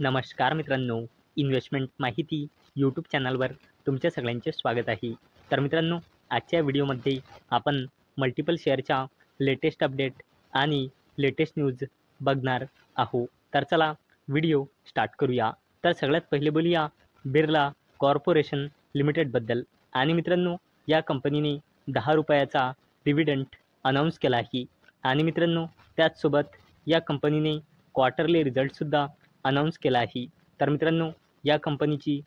नमस्कार मित्रांनो, इन्व्हेस्टमेंट माहिती यूट्यूब चॅनलवर तुमच्या सगळ्यांचे स्वागत आहे. तर मित्रांनो, आजच्या व्हिडिओमध्ये आपण मल्टिपल शेअरच्या लेटेस्ट अपडेट आणि लेटेस्ट न्यूज बघणार आहोत. तर चला व्हिडिओ स्टार्ट करूया. तर सगळ्यात पहिले बोलूया बिर्ला कॉर्पोरेशन लिमिटेडबद्दल. आणि मित्रांनो, या कंपनीने 10 रुपयाचा डिव्हिडंड अनाऊन्स केला आहे. आणि मित्रांनो, त्याचसोबत या कंपनीने क्वार्टरली रिझल्टसुद्धा अनाऊन्स केला आहे. तर मित्रांनो, या कंपनीची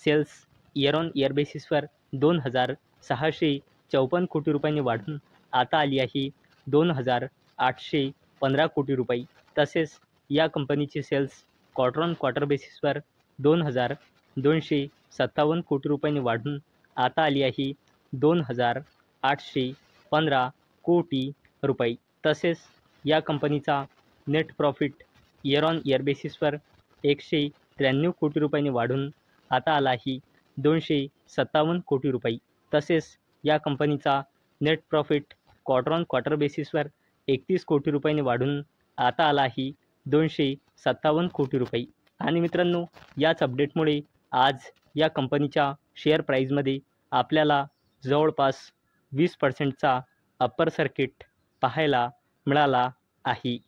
सेल्स इयर ऑन इयर बेसिसवर 2,654 कोटी रुपयांनी वाढून आता आली आहे 2,815 कोटी रुपये. तसेच या कंपनीची सेल्स क्वार्टर ऑन क्वार्टर बेसिसवर 2,257 कोटी रुपयांनी वाढून आता आली आहे 2,815 कोटी रुपये. तसेच या कंपनीचा net profit year on year बेसिसवर 193 कोटी रुपयांनी वाढून आता आला आहे 257 कोटी रुपये. तसेच या कंपनीचा net profit quarter on quarter बेसिसवर 31 कोटी रुपयांनी वाढून आता आला आहे 257 कोटी रुपये. आणि मित्रांनो, याच अपडेटमुळे आज या कंपनीच्या शेअर प्राईजमध्ये आपल्याला जवळपास 20% अप्पर सर्किट पाहायला मिळाला आहे.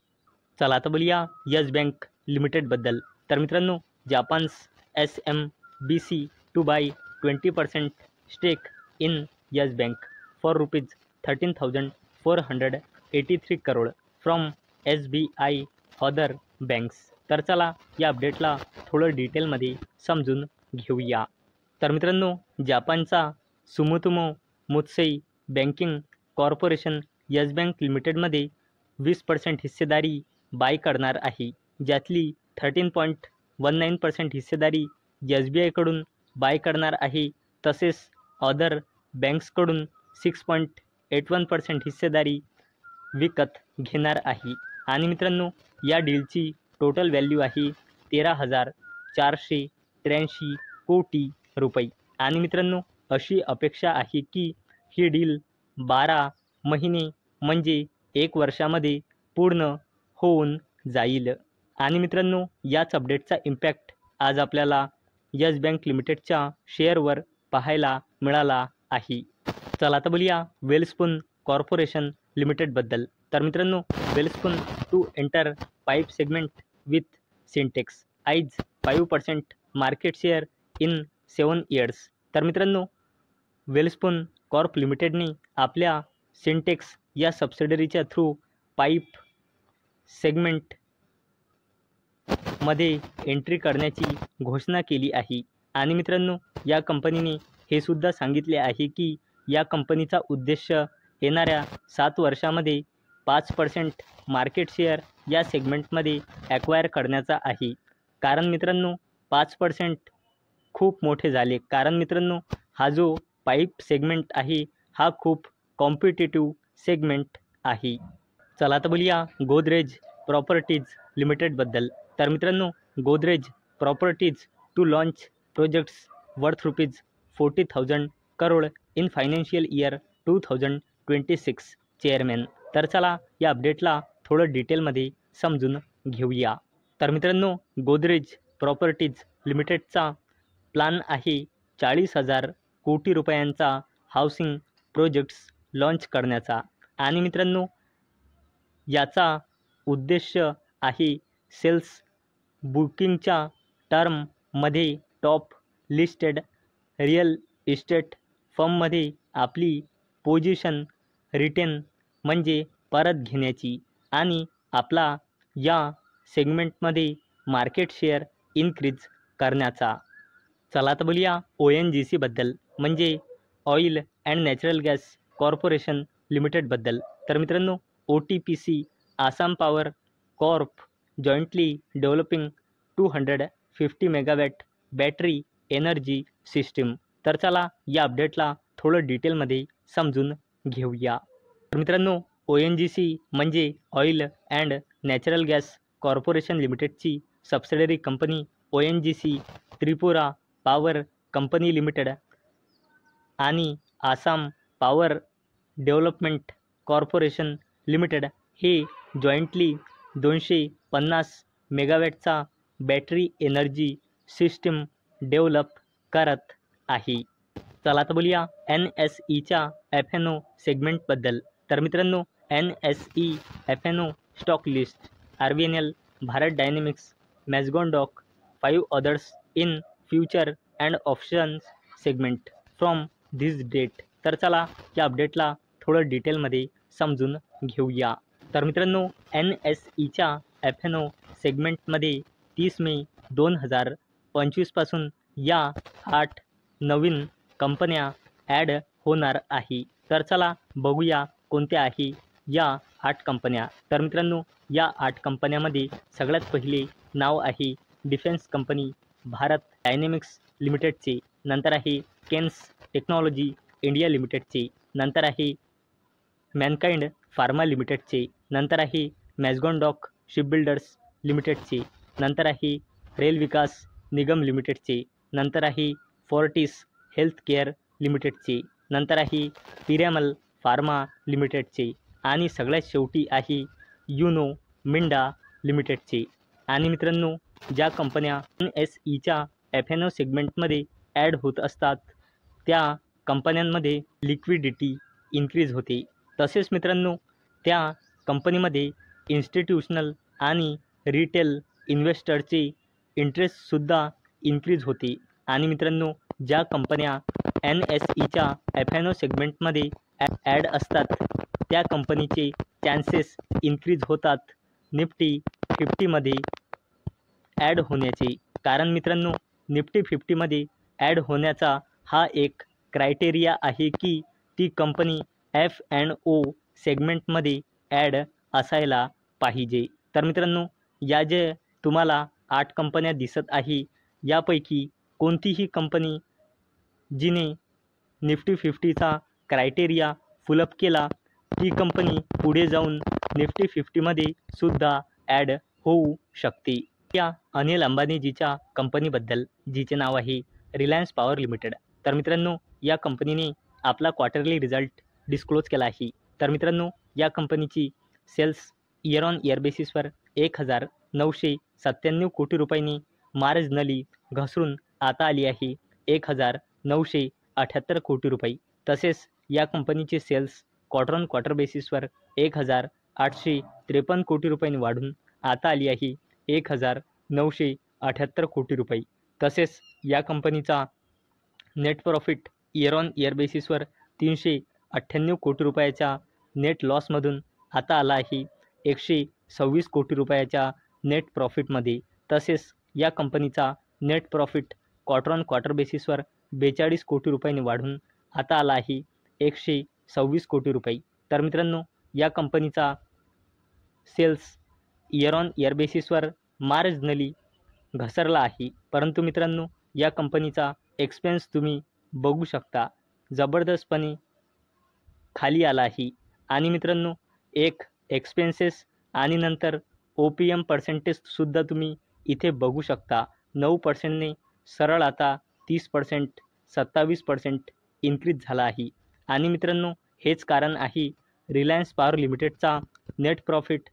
चला आता बोलूया येस बँक लिमिटेडबद्दल. तर मित्रांनो, Japan's SMBC to buy 20% stake in Yes Bank for ₹13,483 crore from SBI other banks. तर चला या अपडेटला थोडं डिटेलमध्ये समजून घेऊया. तर मित्रांनो, जापानचा सुमोटोमो मुत्सुई बँकिंग कॉर्पोरेशन येस बँक लिमिटेडमध्ये 20% हिस्सेदारी बाय करणार आहे, ज्यातली 13.19% हिस्सेदारी SBIकडून बाय करणार आहे. तसेच अदर बँक्सकडून 6.81% हिस्सेदारी विकत घेणार आहे. आणि मित्रांनो, या डीलची टोटल व्हॅल्यू आहे 13,483 कोटी रुपये. आणि मित्रांनो, अशी अपेक्षा आहे की ही डील 12 महिने म्हणजे 1 वर्षामध्ये पूर्ण होऊन जाईल. आणि मित्रांनो, याच अपडेटचा इम्पॅक्ट आज आपल्याला येस बँक लिमिटेडच्या शेअरवर पाहायला मिळाला आहे. चला आता बोलूया वेलस्पून कॉर्पोरेशन लिमिटेडबद्दल. तर मित्रांनो, Welspun to enter pipe segment with Sintex eyes 5% market share in 7 years. तर मित्रांनो, वेलस्पून कॉर्प लिमिटेडने आपल्या सिंटेक्स या सबसिडरीच्या थ्रू पाईप सेगमेंट मध्ये एंट्री करण्याची घोषणा केली आहे. आणि मित्रांनो, या कंपनीने हे सुद्धा सांगितले आहे की या कंपनीचा उद्देश येणाऱ्या 7 वर्षामध्ये 5% मार्केट शेअर या सेगमेंटमध्ये ॲक्वायर करण्याचा आहे. कारण मित्रांनो, 5% खूप मोठे झाले. कारण मित्रांनो, हा जो पाईप सेगमेंट आहे हा खूप कॉम्पिटिटिव्ह सेगमेंट आहे. चला आता बोलूया गोदरेज प्रॉपर्टीज लिमिटेडबद्दल. तर मित्रांनो, Godrej Properties to launch projects worth ₹40,000 crore in financial year 2026 chairman. तर चला या अपडेटला थोडं डिटेलमध्ये समजून घेऊया. तर मित्रांनो, गोदरेज प्रॉपर्टीज लिमिटेडचा प्लान आहे 40,000 कोटी रुपयांचा हाऊसिंग प्रोजेक्ट्स लॉन्च करण्याचा. आणि मित्रांनो, याचा उद्देश आहे सेल्स बुकिंगच्या टर्ममध्ये टॉप लिस्टेड रिअल इस्टेट फर्ममध्ये आपली पोझिशन रिटेन म्हणजे परत घेण्याची आणि आपला या सेगमेंटमध्ये मार्केट शेअर इन्क्रीज करण्याचा. चला आता बोलूया ONGCबद्दल, म्हणजे oil and natural gas corporation लिमिटेडबद्दल. तर मित्रांनो, OTPC Assam power corp jointly developing 250 megawatt battery energy system. तर चला या अपडेटला थोडं डिटेलमध्ये समजून घेऊया. तर मित्रांनो, ONGC म्हणजे oil and natural gas corporation लिमिटेडची subsidiary company. ONGC Tripura power company limited आणि Assam power development corporation limited हे जॉईंटली 250 मेगावॅटचा बॅटरी एनर्जी सिस्टीम डेव्हलप करत आहे. चला तर बोलूया NSEच्या FNO सेगमेंटबद्दल. तर मित्रांनो, NSE FNO stock list RVNL, Bharat dynamics, Mazagon, 5 others in future and options segment from this date. तर चला या अपडेटला थोडं डिटेलमध्ये समजून घेऊया. तर मित्रांनो, NSEच्या FNO सेगमेंटमध्ये 30 मे 2025 पासून या 8 नवीन कंपन्या ॲड होणार आहे. तर चला बघूया कोणत्या आहे या 8 कंपन्या. तर मित्रांनो, या 8 कंपन्यामध्ये सगळ्यात पहिले नाव आहे डिफेन्स कंपनी भारत डायनेमिक्स लिमिटेडचे, नंतर आहे केन्स टेक्नॉलॉजी इंडिया लिमिटेडचे, नंतर आहे मॅनकाइंड फार्मा लिमिटेडचे, नंतर आहे मॅझगॉन शिपबिल्डर्स लिमिटेडचे, नंतर आहे रेल विकास निगम लिमिटेडचे, नंतर आहे फोर्टिस हेल्थ केअर लिमिटेडचे, नंतर आहे पिरॅमल फार्मा लिमिटेडचे आणि सगळ्यात शेवटी आहे युनो मिंडा लिमिटेडचे. आणि मित्रांनो, ज्या कंपन्या NSEच्या FNO सेगमेंटमध्ये ॲड होत असतात त्या कंपन्यांमध्ये लिक्विडिटी इन्क्रीज होते. तसेच मित्रांनो, त्या कंपनीमध्ये इन्स्टिट्यूशनल आणि रिटेल इन्व्हेस्टरचे इंटरेस्टसुद्धा इन्क्रीज होते. आणि मित्रांनो, ज्या कंपन्या NSEच्या FNO सेगमेंटमध्ये ॲड असतात त्या कंपनीचे चान्सेस इन्क्रीज होतात निफ्टी 50मध्ये ॲड होण्याचे. कारण मित्रांनो, निफ्टी 50मध्ये ॲड होण्याचा हा एक क्रायटेरिया आहे की ती कंपनी FNO सेगमेंटमध्ये ॲड असायला पाहिजे. तर मित्रांनो, या जे तुम्हाला 8 कंपन्या दिसत आहे यापैकी कोणतीही कंपनी जिने निफ्टी 50चा क्रायटेरिया फुलअप केला ती कंपनी पुढे जाऊन निफ्टी 50मध्ये सुद्धा ॲड होऊ शकते. त्या अनिल अंबानीजीच्या कंपनीबद्दल, जिचे नाव आहे रिलायन्स पॉवर लिमिटेड. तर मित्रांनो, या कंपनीने आपला क्वार्टरली रिझल्ट डिस्क्लोज केला आहे. तर मित्रांनो, या कंपनीची सेल्स इयर ऑन इयर बेसिसवर 1997 कोटी रुपयांनी मार्जिनली घसरून आता आली आहे 1978 कोटी रुपये. तसेच या कंपनीचे सेल्स क्वार्टर ऑन क्वार्टर बेसिसवर 1853 कोटी रुपयांनी वाढून आता आली आहे 1978 कोटी रुपये. तसेच या कंपनीचा net profit year on year बेसिसवर 398 कोटी रुपयाच्या नेट लॉसमधून आता आला आहे 126 कोटी रुपयाच्या नेट प्रॉफिटमध्ये. तसेच या कंपनीचा net profit quarter on quarter बेसिसवर 42 कोटी रुपयांनी वाढून आता आला आहे 126 कोटी रुपये. तर मित्रांनो, या कंपनीचा सेल्स इयर ऑन इयर बेसिसवर मार्जिनली घसरला आहे. परंतु मित्रांनो, या कंपनीचा एक्सपेन्स तुम्ही बघू शकता जबरदस्तपणे खाली आला आहे. आणि मित्रांनो, एक एक्सपेन्सेस आणि नंतर OPM पर्सेंटेजसुद्धा तुम्ही इथे बघू शकता. 9%ने सरळ आता 30%, 27% इन्क्रीज झाला आहे. आणि मित्रांनो, हेच कारण आहे रिलायन्स पॉवर लिमिटेडचा net profit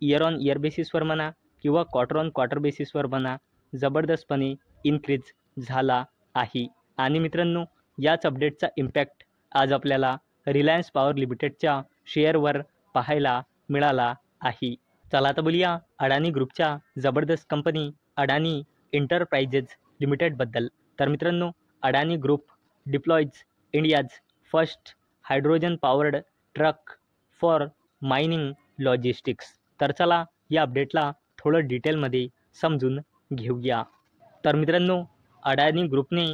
year on year बेसिसवर म्हणा किंवा क्वार्टर ऑन क्वार्टर बेसिसवर म्हणा जबरदस्तपणे इन्क्रीज झाला आहे. आणि मित्रांनो, याच अपडेटचा इम्पॅक्ट आज आपल्याला रिलायन्स पॉवर लिमिटेडच्या शेअरवर पाहायला मिळाला आहे. चला आता बोलूया अडानी ग्रुपच्या जबरदस्त कंपनी अडानी एंटरप्राइजेज लिमिटेडबद्दल. तर मित्रांनो, Adani group deploys India's first hydrogen powered truck for mining logistics. तर चला या अपडेटला थोडं डिटेलमध्ये समजून घेऊया. तर मित्रांनो, अडानी ग्रुपने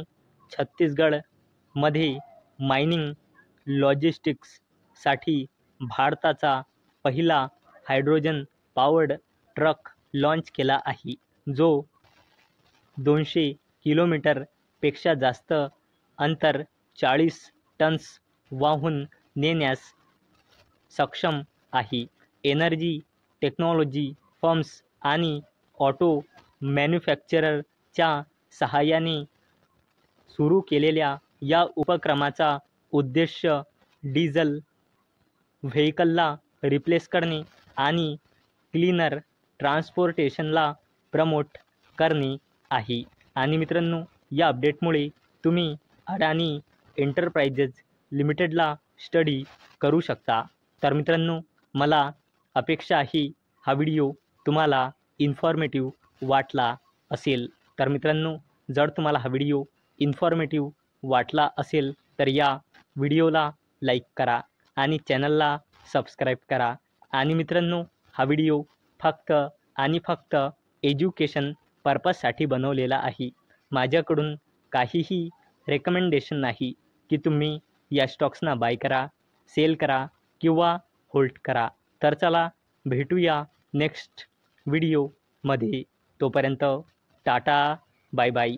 छत्तीसगडमध्ये मायनिंग लॉजिस्टिक्ससाठी भारताचा पहिला हायड्रोजन पॉवर्ड ट्रक लॉन्च केला आहे, जो 200 किलोमीटरपेक्षा जास्त अंतर 40 टन्स वाहून नेण्यास सक्षम आहे. एनर्जी टेक्नॉलॉजी फर्म्स आणि ऑटो मॅन्युफॅक्चररच्या सहाय्याने सुरू केलेल्या या उपक्रमाचा उद्देश डिझेल व्हेकलला रिप्लेस करणे आणि क्लीनर ट्रान्सपोर्टेशनला प्रमोट करणे आहे. आणि मित्रांनो, या अपडेटमुळे तुम्ही अडाणी एंटरप्राइजेस लिमिटेडला स्टडी करू शकता. तर मित्रांनो, मला अपेक्षा आहे हा व्हिडिओ तुम्हाला इन्फॉर्मेटिव्ह वाटला असेल. तर मित्रांनो, जर तुम्हाला हा व्हिडिओ इन्फॉर्मेटिव्ह वाटला असेल तर या व्हिडिओला लाईक करा आणि चॅनलला सबस्क्राईब करा. आणि मित्रांनो, हा व्हिडिओ फक्त आणि फक्त एज्युकेशन पर्पजसाठी बनवलेला आहे. माझ्याकडून काहीही रेकमेंडेशन नाही की तुम्ही या स्टॉक्सना बाय करा, सेल करा किंवा होल्ड करा. तर चला भेटूया नेक्स्ट व्हिडिओमध्ये. तोपर्यंत टाटा, बाय बाय.